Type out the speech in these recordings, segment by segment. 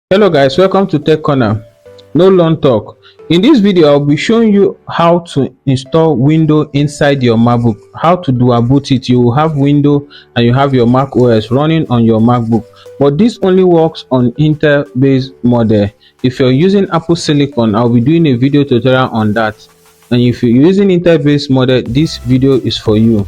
Hello guys, welcome to Tech Corner. No long talk. In this video, I'll be showing you how to install Windows inside your MacBook. How to dual boot it. You will have Windows and you have your Mac OS running on your MacBook. But this only works on Intel-based model. If you're using Apple Silicon, I'll be doing a video tutorial on that. And if you're using Intel-based model, this video is for you.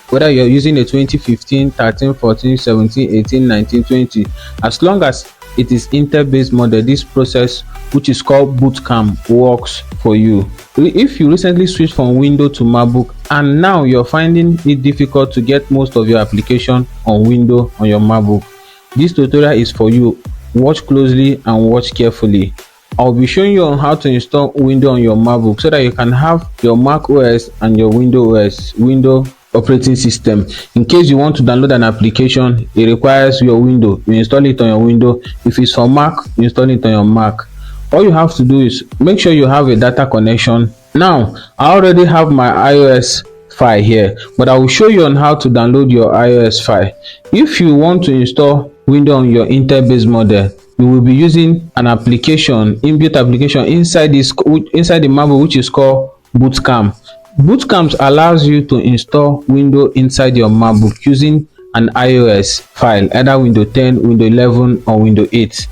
Whether you're using a 2015, 13, 14, 17, 18, 19, 20, as long as it is Intel-based model, this process, which is called boot camp, works for you. If you recently switched from Windows to MacBook and now you're finding it difficult to get most of your application on Windows on your MacBook, this tutorial is for you. Watch closely and watch carefully. I'll be showing you on how to install Windows on your MacBook so that you can have your Mac OS and your Windows operating system. In case you want to download an application, it requires your Windows. You install it on your Windows. If it's for Mac, you install it on your Mac. All you have to do is make sure you have a data connection. Now, I already have my iOS file here, but I will show you on how to download your iOS file. If you want to install Windows on your Intel-based model, you will be using an application, inbuilt application inside the MacBook, which is called Boot Camp. Boot Camp allows you to install Windows inside your MacBook using an iOS file, either Windows 10, Windows 11, or Windows 8.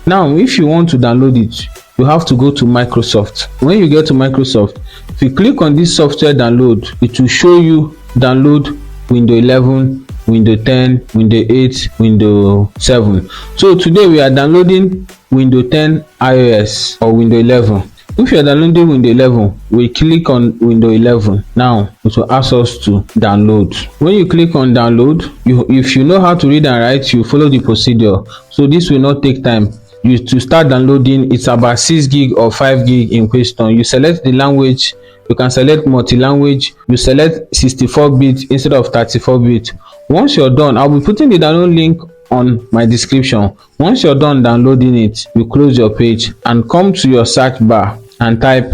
Now, if you want to download it, you have to go to Microsoft. When you get to Microsoft, if you click on this software download, it will show you download Windows 11, Windows 10, Windows 8, Windows 7. So today we are downloading Windows 10 iOS or Windows 11. If you are downloading Windows 11, we click on Windows 11. Now it will ask us to download. When you click on download, if you know how to read and write, you follow the procedure. So this will not take time. To start downloading, it's about 6 gig or 5 gig in question. You select the language. You can select multi-language. You select 64-bit instead of 34-bit. Once you're done, I'll be putting the download link on my description. Once you're done downloading it, you close your page and come to your search bar and type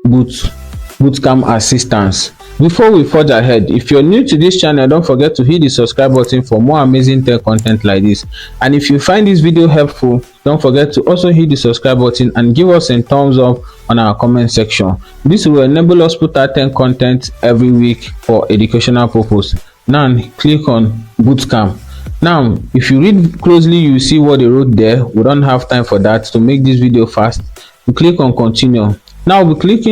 bootcamp assistance. Before we forge ahead, if you're new to this channel, don't forget to hit the subscribe button for more amazing tech content like this. And if you find this video helpful, don't forget to also hit the subscribe button and give us a thumbs up on our comment section. This will enable us to put out tech content every week for educational purpose. Now click on bootcamp. Now if you read closely, you see what they wrote there. We don't have time for that. To make this video fast, we click on continue. Now we'll click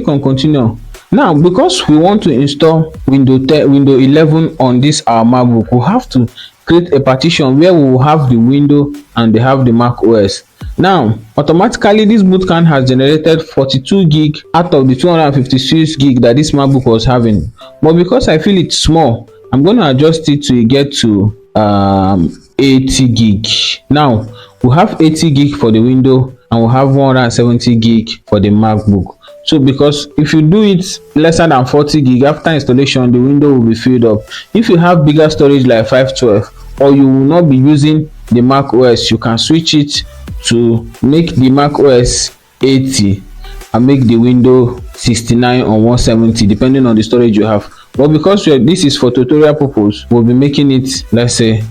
on continue. Now because we want to install Windows 10, Windows 11 on this our MacBook, we have to create a partition where we will have the Windows and they have the Mac OS. Now automatically this bootcamp has generated 42 gig out of the 256 gig that this MacBook was having. But because I feel it's small, I'm going to adjust it to get to 80 gig. Now we have 80 gig for the Windows and we have 170 gig for the MacBook. So because if you do it lesser than 40 gig after installation, the window will be filled up. If you have bigger storage like 512, or you will not be using the Mac OS, you can switch it to make the Mac OS 80 and make the window 69 or 170 depending on the storage you have. But because this is for tutorial purpose, we'll be making it, let's say,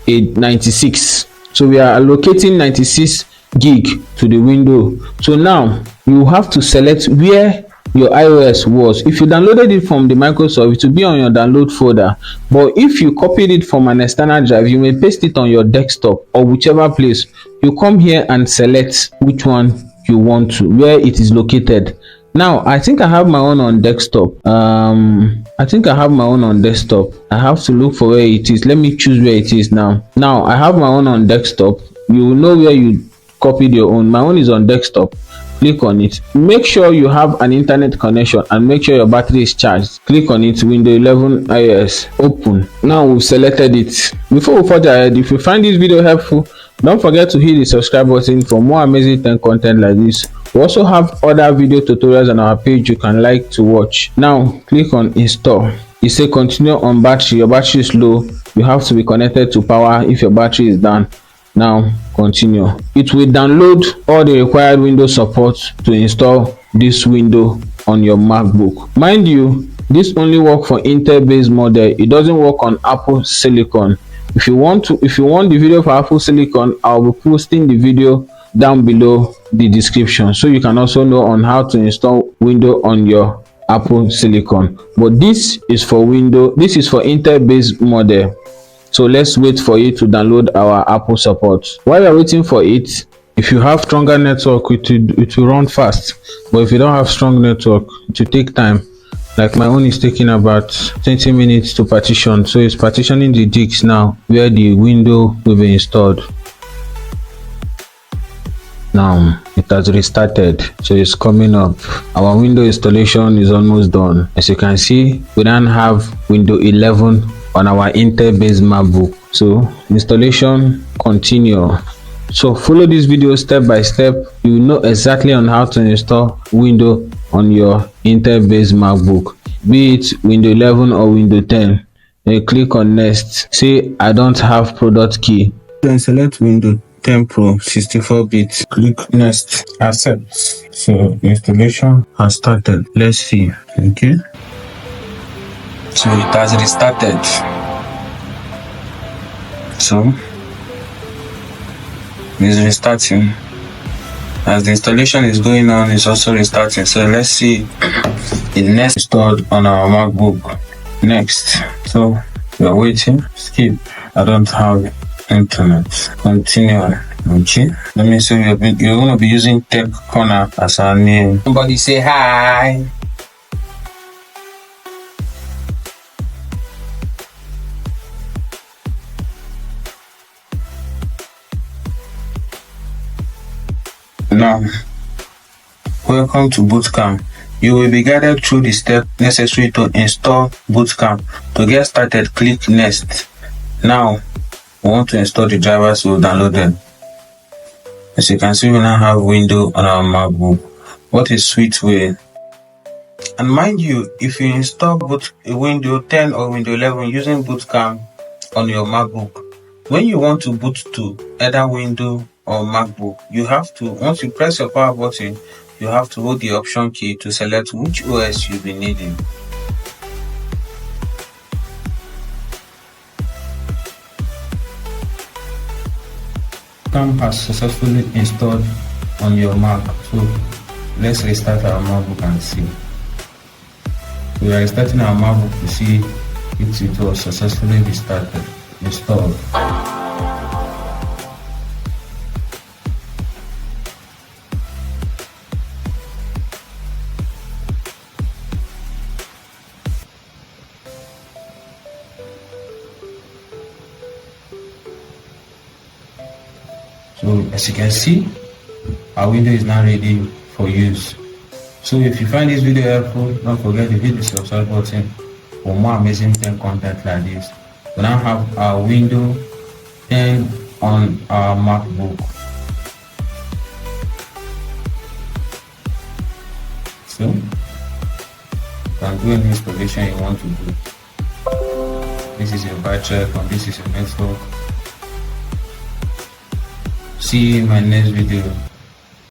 a 96. So we are allocating 96 gig to the window. So now you have to select where your iOS was. If you downloaded it from the Microsoft, it will be on your download folder. But if you copied it from an external drive, you may paste it on your desktop or whichever place. You come here and select which one you want to, where it is located. Now I think I have my own on desktop. I think I have my own on desktop. I have to look for where it is. Let me choose where it is now. Now I have my own on desktop. You will know where you copied your own. My own is on desktop. Click on it. Make sure you have an internet connection and make sure your battery is charged. Click on it. Windows 11 iOS. Open. Now we've selected it. Before we forge ahead, if you find this video helpful, don't forget to hit the subscribe button for more amazing tech content like this. We also have other video tutorials on our page you can like to watch. Now click on install. It says continue on battery. Your battery is low. You have to be connected to power if your battery is down. Now continue. It will download all the required Windows support to install this window on your MacBook. Mind you, this only works for Intel based model. It doesn't work on Apple Silicon. If you want the video for Apple Silicon, I'll be posting the video down below the description, so you can also know on how to install Windows on your Apple Silicon. But this is for Intel-based model. So let's wait for it to download our Apple support. While you're waiting for it, if you have stronger network, it will run fast. But if you don't have strong network, it will take time. Like my own is taking about 20 minutes to partition. So it's partitioning the disks now where the window will be installed. Now it has restarted, so it's coming up. Our window installation is almost done. As you can see, we don't have Windows 11 on our Intel-based MacBook. So installation continue. So follow this video step by step. You will know exactly on how to install Windows on your Intel-based MacBook, be it Windows 11 or Windows 10. Then you click on next. Say I don't have product key. Then select Windows 10 Pro 64-bit. Click next. Accept. So installation has started. Let's see. Okay. So it has restarted. So it's restarting. As the installation is going on, it's also restarting. So let's see it next installed on our MacBook. Next. So we're waiting. Skip. I don't have internet. Continue. Okay. Let me say you're going to be using Tech Corner as our name. Somebody say hi. Now, welcome to Bootcamp. You will be guided through the steps necessary to install Bootcamp. To get started, click next. Now, we want to install the drivers, so we'll download them. As you can see, we now have Windows on our MacBook. What is sweet way? And mind you, if you install both Windows 10 or Windows 11 using Bootcamp on your MacBook, when you want to boot to either Windows or MacBook, you have to, once you press your power button, you have to hold the option key to select which OS you'll be needing. Bootcamp has successfully installed on your Mac. So let's restart our MacBook and see. We are restarting our MacBook to see if it was successfully installed. So as you can see, our window is now ready for use. So if you find this video helpful, don't forget to hit the subscribe button for more amazing tech content like this. We now have our Windows 10 on our MacBook. So you can do any installation you want to do. This is your battery, and this is your network. See you in my next video.